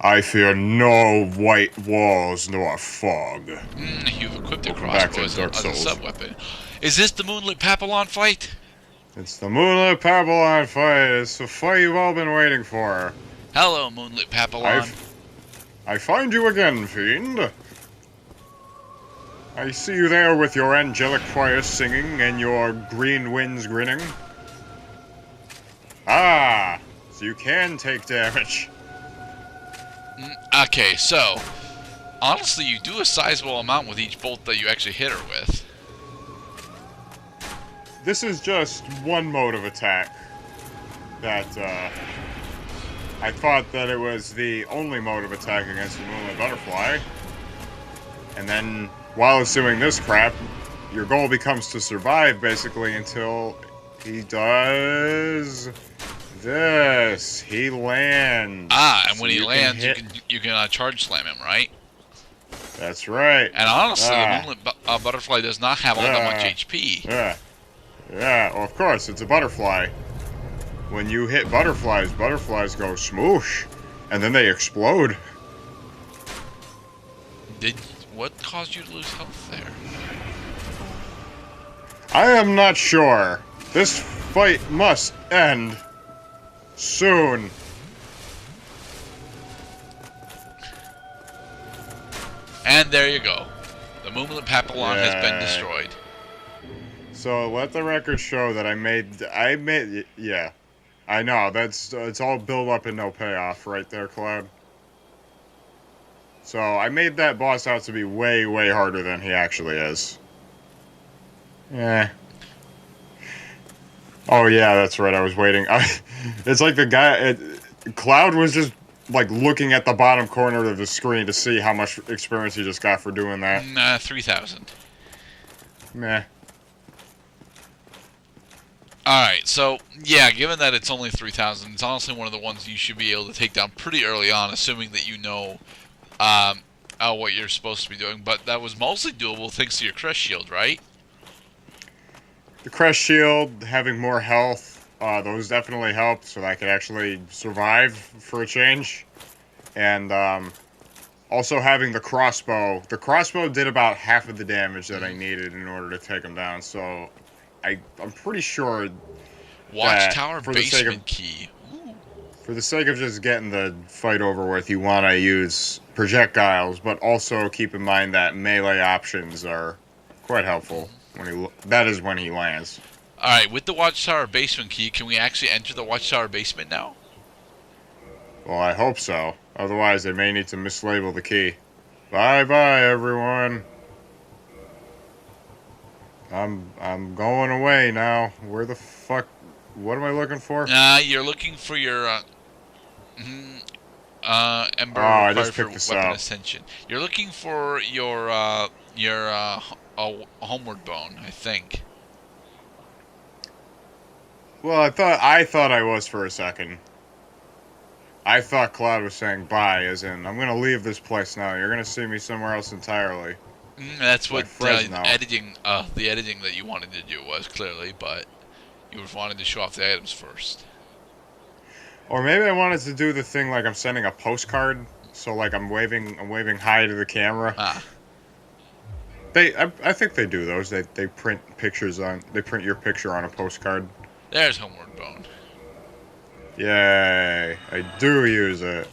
I fear no white walls nor fog. You've equipped your Welcome back crossbow to Dark as a Souls. sub-weapon. Is this the Moonlit Papillon fight? It's the Moonlit Babylon fight. It's the fight you've all been waiting for. Hello, Moonlit Papillon. I find you again, fiend. I see you there with your angelic choir singing and your green winds grinning. Ah, so you can take damage. Okay, so honestly, you do a sizable amount with each bolt that you actually hit her with. This is just one mode of attack that, I thought that it was the only mode of attack against the Moonlit Butterfly. And then, while it's doing this crap, your goal becomes to survive, basically, until he does this. He lands. And when he lands, you can charge slam him, right? That's right. And honestly, the Moonlit Butterfly does not have all that much HP. Yeah, well, of course, it's a butterfly. When you hit butterflies, butterflies go smoosh, and then they explode. What caused you to lose health there? I am not sure. This fight must end soon. And there you go. The Moonlit Papillon has been destroyed. So let the record show that I made, yeah. I know, it's all build up and no payoff right there, Cloud. So I made that boss out to be way, way harder than he actually is. Yeah. Oh yeah, that's right, I was waiting. It's like the guy, Cloud was just like looking at the bottom corner of the screen to see how much experience he just got for doing that. 3,000. Meh. Alright, so, yeah, given that it's only 3,000, it's honestly one of the ones you should be able to take down pretty early on, assuming that you know what you're supposed to be doing. But that was mostly doable thanks to your crest shield, right? The crest shield, having more health, those definitely helped so that I could actually survive for a change. And also having the crossbow. The crossbow did about half of the damage that I needed in order to take him down, so I'm pretty sure Watchtower basement key. Ooh. For the sake of just getting the fight over with, you want to use projectiles, but also keep in mind that melee options are quite helpful. That is when he lands. Alright, with the Watchtower basement key, can we actually enter the Watchtower basement now? Well, I hope so. Otherwise, they may need to mislabel the key. Bye-bye, everyone. I'm going away now. Where the fuck? What am I looking for? You're looking for your Ember I just required picked for this weapon up. ascension. You're looking for your homeward bone, I think. Well, I thought I was for a second. I thought Cloud was saying bye, as in I'm gonna leave this place now. You're gonna see me somewhere else entirely. That's what editing. The editing that you wanted to do was clearly, but you wanted to show off the items first. Or maybe I wanted to do the thing like I'm sending a postcard, so like I'm waving hi to the camera. I think they do those. They print your picture on a postcard. There's homeward bone. Yay! I do use it.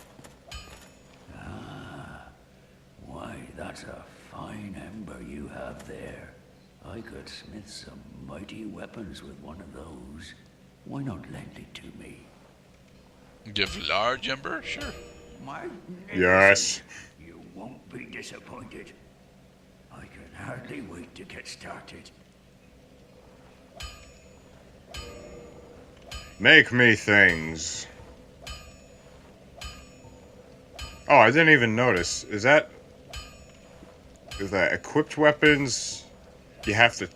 Why, that's a fine ember you have there. I could smith some mighty weapons with one of those. Why not lend it to me? Give large ember? Sure. Yes. You won't be disappointed. I can hardly wait to get started. Make me things. Oh, I didn't even notice. Is that equipped weapons? You have to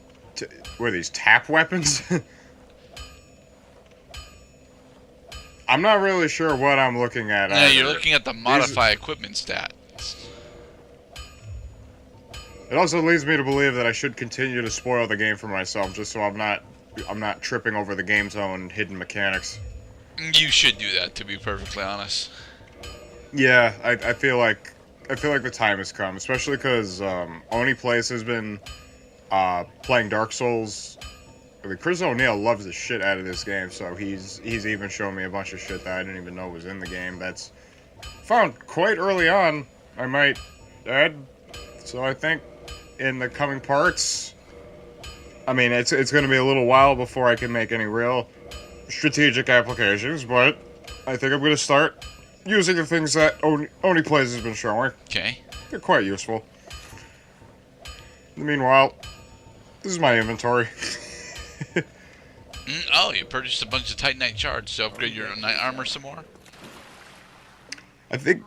what are these, tap weapons? I'm not really sure what I'm looking at. Yeah, you're looking at the modify equipment stat. It also leads me to believe that I should continue to spoil the game for myself, just so I'm not tripping over the game's own hidden mechanics. You should do that, to be perfectly honest. Yeah, I feel like the time has come, especially because Oni Place has been playing Dark Souls. I mean, Chris O'Neill loves the shit out of this game, so he's even shown me a bunch of shit that I didn't even know was in the game. That's found quite early on, I might add. So I think in the coming parts, I mean, it's going to be a little while before I can make any real strategic applications, but I think I'm going to start using the things that Oni Plays has been showing. Okay. They're quite useful. Meanwhile, this is my inventory. Oh, you purchased a bunch of Titanite shards to upgrade your knight armor some more? I think.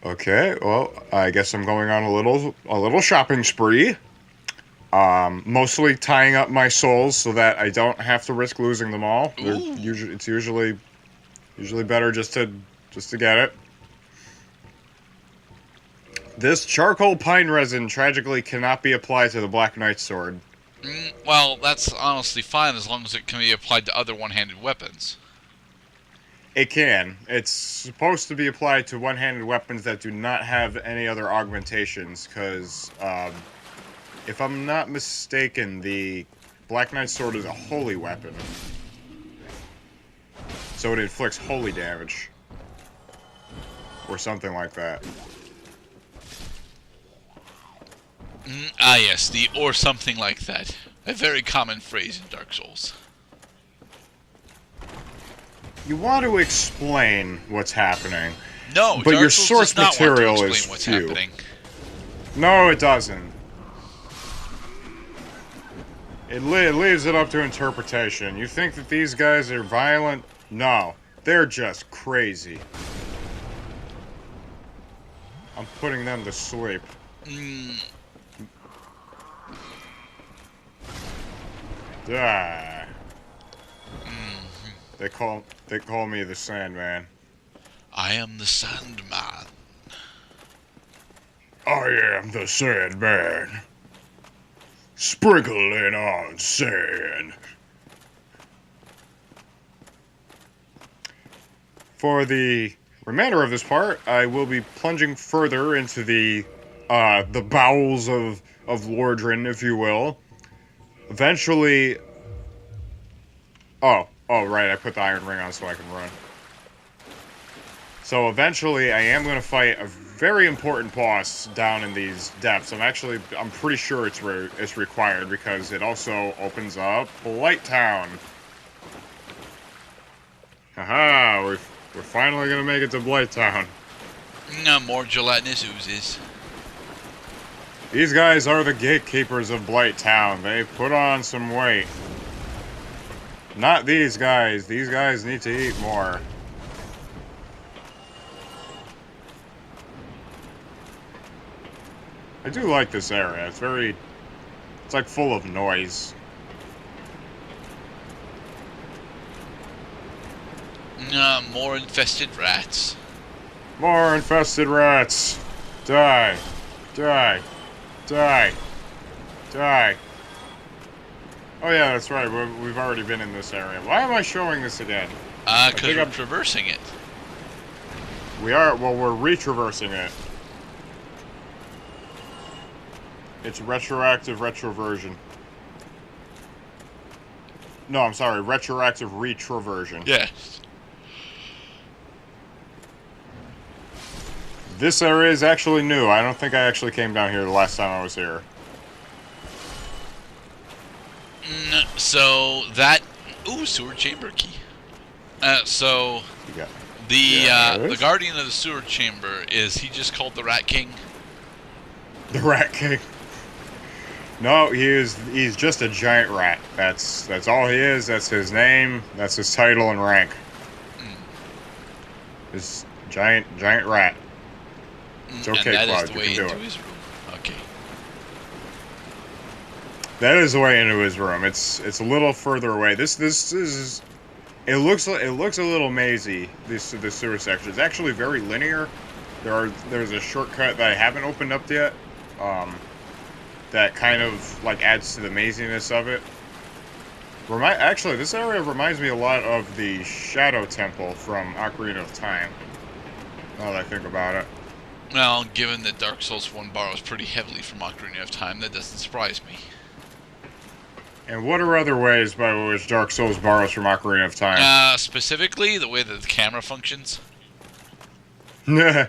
Okay, well, I guess I'm going on a little shopping spree. Mostly tying up my souls so that I don't have to risk losing them all. It's usually better just to get it. This charcoal pine resin tragically cannot be applied to the Black Knight sword. Well, that's honestly fine as long as it can be applied to other one-handed weapons. It can. It's supposed to be applied to one-handed weapons that do not have any other augmentations, because, if I'm not mistaken, the Black Knight sword is a holy weapon. So it inflicts holy damage. Or something like that. Yes, the or something like that. A very common phrase in Dark Souls. You want to explain what's happening. No, but Dark your Souls source does not material want to is explain what's few. happening. No, it doesn't. It leaves it up to interpretation. You think that these guys are violent? No, they're just crazy. I'm putting them to sleep. Die. They call me the Sandman. I am the Sandman. I am the Sandman. Sprinkling on sand. For the remainder of this part, I will be plunging further into the bowels of Lordran, if you will. Eventually... Oh, right, I put the iron ring on so I can run. So eventually, I am going to fight a very important boss down in these depths. I'm pretty sure it's required because it also opens up Blight Town. Haha, we're finally going to make it to Blight Town. No more gelatinous oozes. These guys are the gatekeepers of Blight Town. They put on some weight. Not these guys. These guys need to eat more. I do like this area. It's like full of noise. More infested rats. More infested rats. Die. Die. Die. Die. Oh yeah, that's right. We've already been in this area. Why am I showing this again? Because we're traversing it. We are. Well, we're retraversing it. It's retroactive retroversion. No, I'm sorry. Retroactive retroversion. Yes. This area is actually new. I don't think I actually came down here the last time I was here. So that... Ooh, sewer chamber key. So... Yeah. The guardian of the sewer chamber, is he just called the Rat King? The Rat King. No, he's just a giant rat. That's all he is. That's his name. That's his title and rank. This giant rat. It's okay, Clowd. You can do it. His room. Okay. That is the way into his room. It's a little further away. This is. It looks a little mazy. This sewer section. It's actually very linear. There's a shortcut that I haven't opened up yet. That kind of like adds to the maziness of it. Actually, this area reminds me a lot of the Shadow Temple from Ocarina of Time. now that I think about it. Well, given that Dark Souls 1 borrows pretty heavily from Ocarina of Time, that doesn't surprise me. And what are other ways by which Dark Souls borrows from Ocarina of Time? Specifically, the way that the camera functions. Well,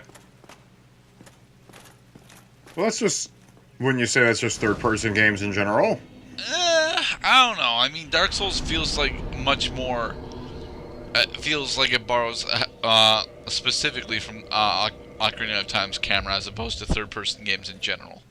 that's just... Wouldn't you say that's just third-person games in general? I don't know. I mean, Dark Souls feels like much more... feels like it borrows specifically from Ocarina of Time's camera as opposed to third-person games in general.